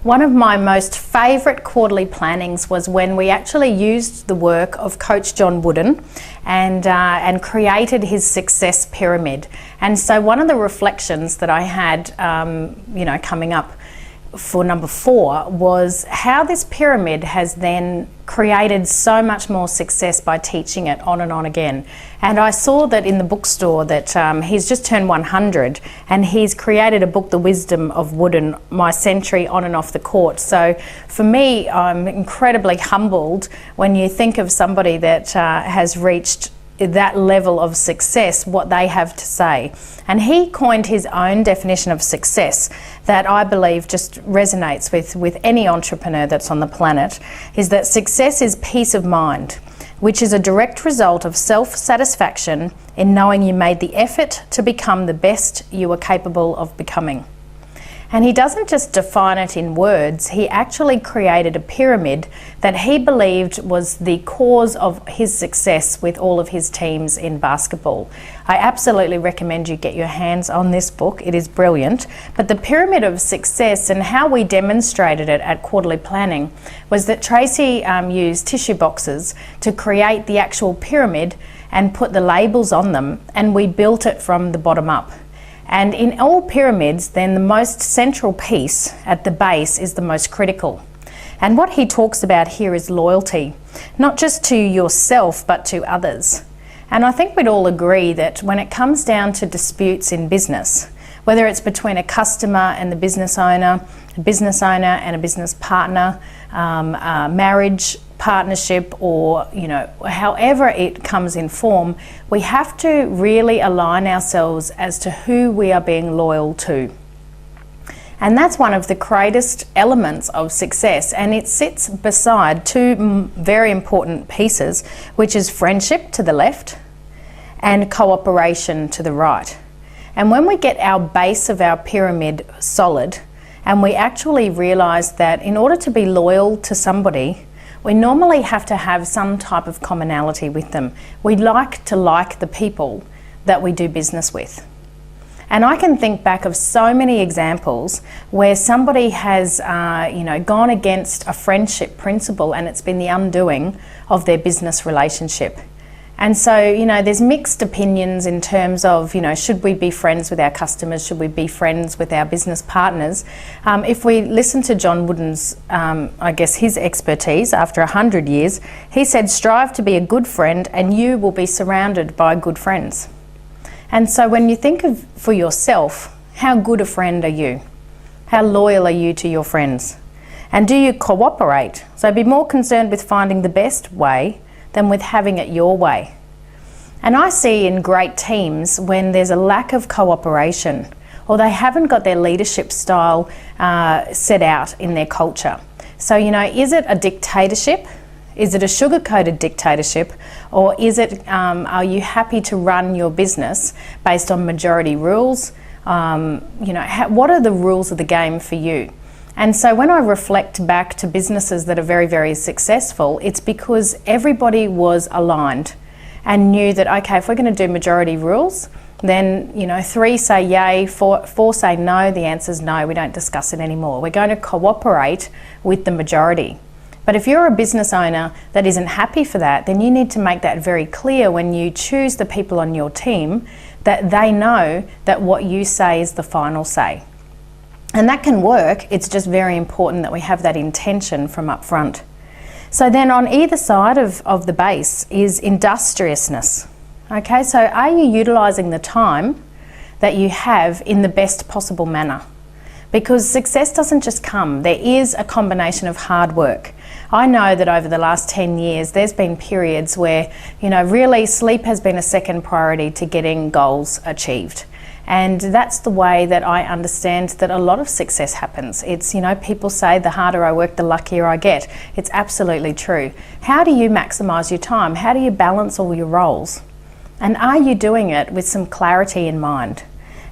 One of my most favourite quarterly plannings was when we actually used the work of Coach John Wooden and created his success pyramid. And so one of the reflections that I had, coming up for number 4 was how this pyramid has then created so much more success by teaching it on and on again. And I saw that in the bookstore that he's just turned 100 and he's created a book, The Wisdom of Wooden, My Century on and Off the Court. So for me, I'm incredibly humbled when you think of somebody that has reached that level of success, what they have to say. And he coined his own definition of success that I believe just resonates with any entrepreneur that's on the planet, is that success is peace of mind, which is a direct result of self-satisfaction in knowing you made the effort to become the best you are capable of becoming. And he doesn't just define it in words, he actually created a pyramid that he believed was the cause of his success with all of his teams in basketball. I absolutely recommend you get your hands on this book, it is brilliant. But the pyramid of success and how we demonstrated it at quarterly planning was that Tracy used tissue boxes to create the actual pyramid and put the labels on them, and we built it from the bottom up. And in all pyramids, then the most central piece at the base is the most critical. And what he talks about here is loyalty, not just to yourself, but to others. And I think we'd all agree that when it comes down to disputes in business, whether it's between a customer and the business owner, a business owner and a business partner, a marriage partnership, or however it comes in form, we have to really align ourselves as to who we are being loyal to. And that's one of the greatest elements of success, and it sits beside 2 very important pieces, which is friendship to the left and cooperation to the right. And when we get our base of our pyramid solid, and we actually realize that in order to be loyal to somebody, we normally have to have some type of commonality with them. We like to like the people that we do business with. And I can think back of so many examples where somebody has gone against a friendship principle, and it's been the undoing of their business relationship. And so, there's mixed opinions in terms of, should we be friends with our customers? Should we be friends with our business partners? If we listen to John Wooden's, his expertise after 100 years, he said, strive to be a good friend and you will be surrounded by good friends. And so when you think of for yourself, how good a friend are you? How loyal are you to your friends? And do you cooperate? So be more concerned with finding the best way than with having it your way. And I see in great teams when there's a lack of cooperation, or they haven't got their leadership style set out in their culture. So, is it a dictatorship? Is it a sugar-coated dictatorship? Or is it, are you happy to run your business based on majority rules? What are the rules of the game for you? And so when I reflect back to businesses that are very, very successful, it's because everybody was aligned and knew that, okay, if we're going to do majority rules, then 3 say yay, 4 say no, the answer's no, we don't discuss it anymore. We're going to cooperate with the majority. But if you're a business owner that isn't happy for that, then you need to make that very clear when you choose the people on your team, that they know that what you say is the final say. And that can work, it's just very important that we have that intention from up front. So then on either side of the base is industriousness. Okay, so are you utilising the time that you have in the best possible manner? Because success doesn't just come, there is a combination of hard work. I know that over the last 10 years, there's been periods where, really sleep has been a second priority to getting goals achieved. And that's the way that I understand that a lot of success happens. It's, people say the harder I work, the luckier I get. It's absolutely true. How do you maximise your time? How do you balance all your roles? And are you doing it with some clarity in mind?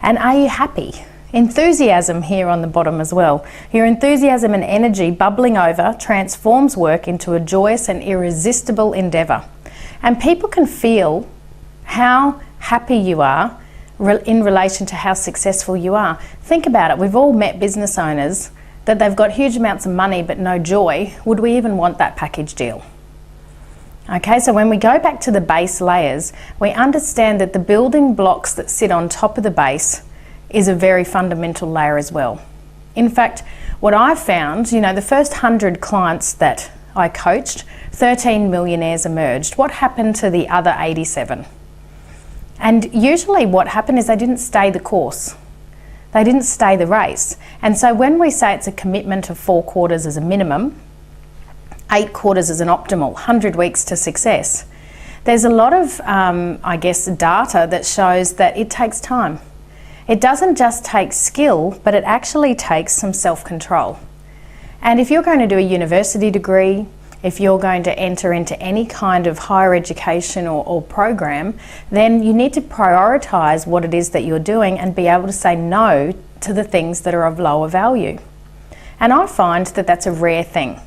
And are you happy? Enthusiasm here on the bottom as well. Your enthusiasm and energy bubbling over transforms work into a joyous and irresistible endeavour. And people can feel how happy you are in relation to how successful you are. Think about it. We've all met business owners that they've got huge amounts of money but no joy, would we even want that package deal? Okay, so when we go back to the base layers, we understand that the building blocks that sit on top of the base is a very fundamental layer as well. In fact, what I've found, the first 100 clients that I coached, 13 millionaires emerged. What happened to the other 87? And usually what happened is they didn't stay the course. They didn't stay the race. And so when we say it's a commitment of 4 quarters as a minimum, 8 quarters as an optimal, 100 weeks to success, there's a lot of, data that shows that it takes time. It doesn't just take skill, but it actually takes some self-control. And if you're going to do a university degree, if you're going to enter into any kind of higher education or program, then you need to prioritise what it is that you're doing and be able to say no to the things that are of lower value. And I find that that's a rare thing.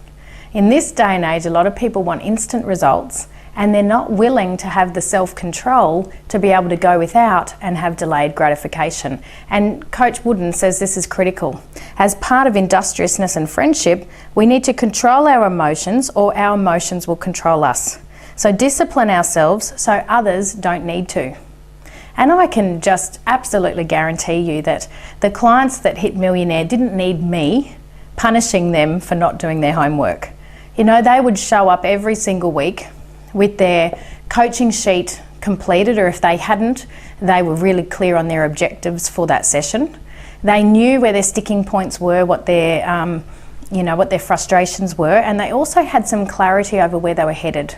In this day and age, a lot of people want instant results, and they're not willing to have the self-control to be able to go without and have delayed gratification. And Coach Wooden says this is critical. As part of industriousness and friendship, we need to control our emotions, or our emotions will control us. So discipline ourselves so others don't need to. And I can just absolutely guarantee you that the clients that hit Millionaire didn't need me punishing them for not doing their homework. They would show up every single week with their coaching sheet completed, or if they hadn't, they were really clear on their objectives for that session. They knew where their sticking points were, what their frustrations were, and they also had some clarity over where they were headed.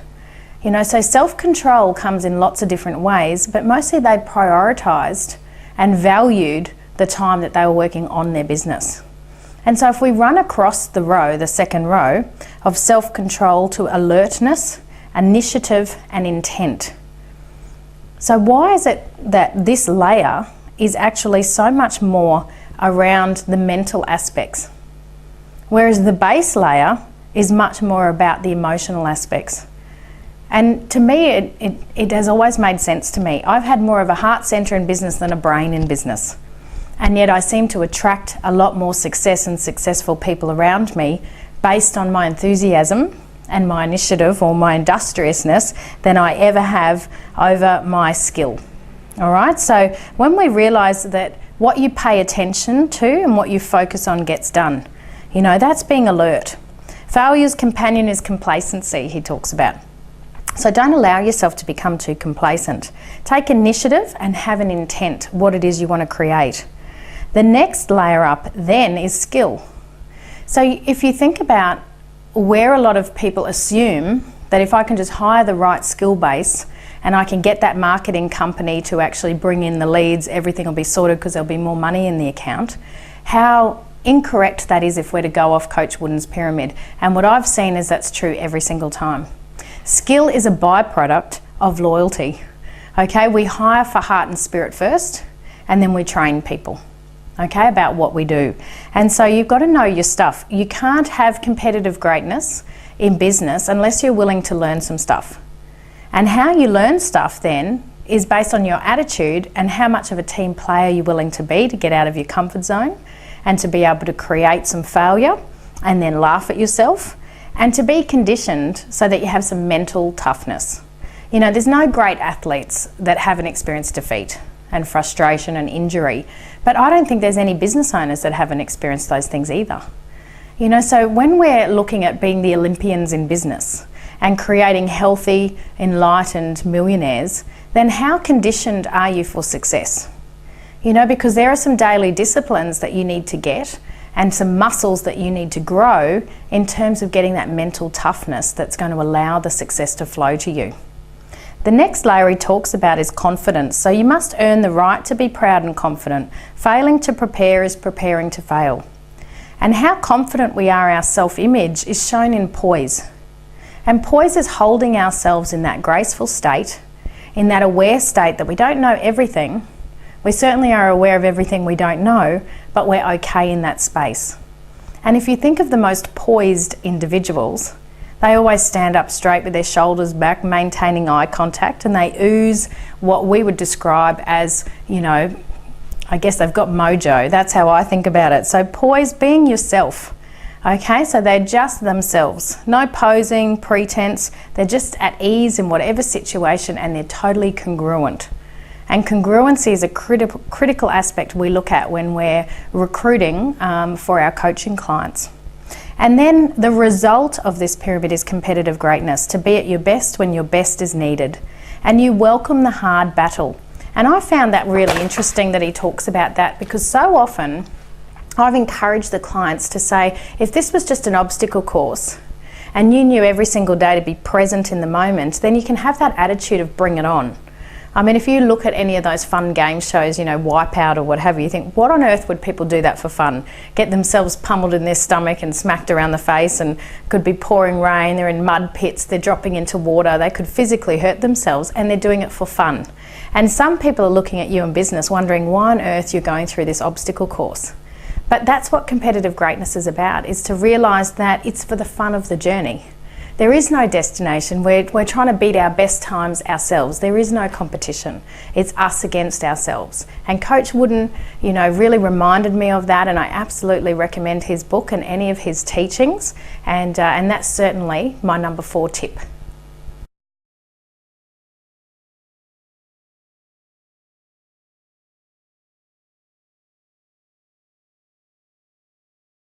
So self-control comes in lots of different ways, but mostly they prioritised and valued the time that they were working on their business. And so if we run across the second row of self-control to alertness, initiative and intent. So why is it that this layer is actually so much more around the mental aspects, whereas the base layer is much more about the emotional aspects? And to me, it has always made sense to me. I've had more of a heart centre in business than a brain in business. And yet I seem to attract a lot more success and successful people around me based on my enthusiasm and my initiative or my industriousness than I ever have over my skill. All right, so when we realise that what you pay attention to and what you focus on gets done, that's being alert. Failure's companion is complacency, he talks about. So don't allow yourself to become too complacent. Take initiative and have an intent, what it is you want to create. The next layer up then is skill. So if you think about where a lot of people assume that if I can just hire the right skill base and I can get that marketing company to actually bring in the leads, everything will be sorted because there'll be more money in the account, how incorrect that is if we're to go off Coach Wooden's pyramid. And what I've seen is that's true every single time. Skill is a byproduct of loyalty. Okay, we hire for heart and spirit first, and then we train people. Okay, about what we do. And so you've got to know your stuff. You can't have competitive greatness in business unless you're willing to learn some stuff. And how you learn stuff then is based on your attitude and how much of a team player you're willing to be to get out of your comfort zone and to be able to create some failure and then laugh at yourself and to be conditioned so that you have some mental toughness. There's no great athletes that haven't experienced defeat and frustration and injury. But I don't think there's any business owners that haven't experienced those things either. So when we're looking at being the Olympians in business and creating healthy, enlightened millionaires, then how conditioned are you for success? Because there are some daily disciplines that you need to get and some muscles that you need to grow in terms of getting that mental toughness that's going to allow the success to flow to you. The next layer he talks about is confidence. So you must earn the right to be proud and confident. Failing to prepare is preparing to fail. And how confident we are, our self-image, is shown in poise. And poise is holding ourselves in that graceful state, in that aware state that we don't know everything. We certainly are aware of everything we don't know, but we're okay in that space. And if you think of the most poised individuals, they always stand up straight with their shoulders back, maintaining eye contact, and they ooze what we would describe as, I guess they've got mojo. That's how I think about it. So poise, being yourself. Okay, so they're just themselves. No posing, pretense. They're just at ease in whatever situation, and they're totally congruent. And congruency is a critical aspect we look at when we're recruiting for our coaching clients. And then the result of this pyramid is competitive greatness, to be at your best when your best is needed. And you welcome the hard battle. And I found that really interesting that he talks about that, because so often I've encouraged the clients to say, if this was just an obstacle course and you knew every single day to be present in the moment, then you can have that attitude of bring it on. I mean, if you look at any of those fun game shows, you know, Wipeout or what have you, you think, what on earth would people do that for fun? Get themselves pummeled in their stomach and smacked around the face, and could be pouring rain, they're in mud pits, they're dropping into water, they could physically hurt themselves, and they're doing it for fun. And some people are looking at you in business wondering why on earth you're going through this obstacle course. But that's what competitive greatness is about, is to realise that it's for the fun of the journey. There is no destination. We're trying to beat our best times ourselves. There is no competition. It's us against ourselves. And Coach Wooden, you know, really reminded me of that, and I absolutely recommend his book and any of his teachings. And that's certainly my number 4 tip.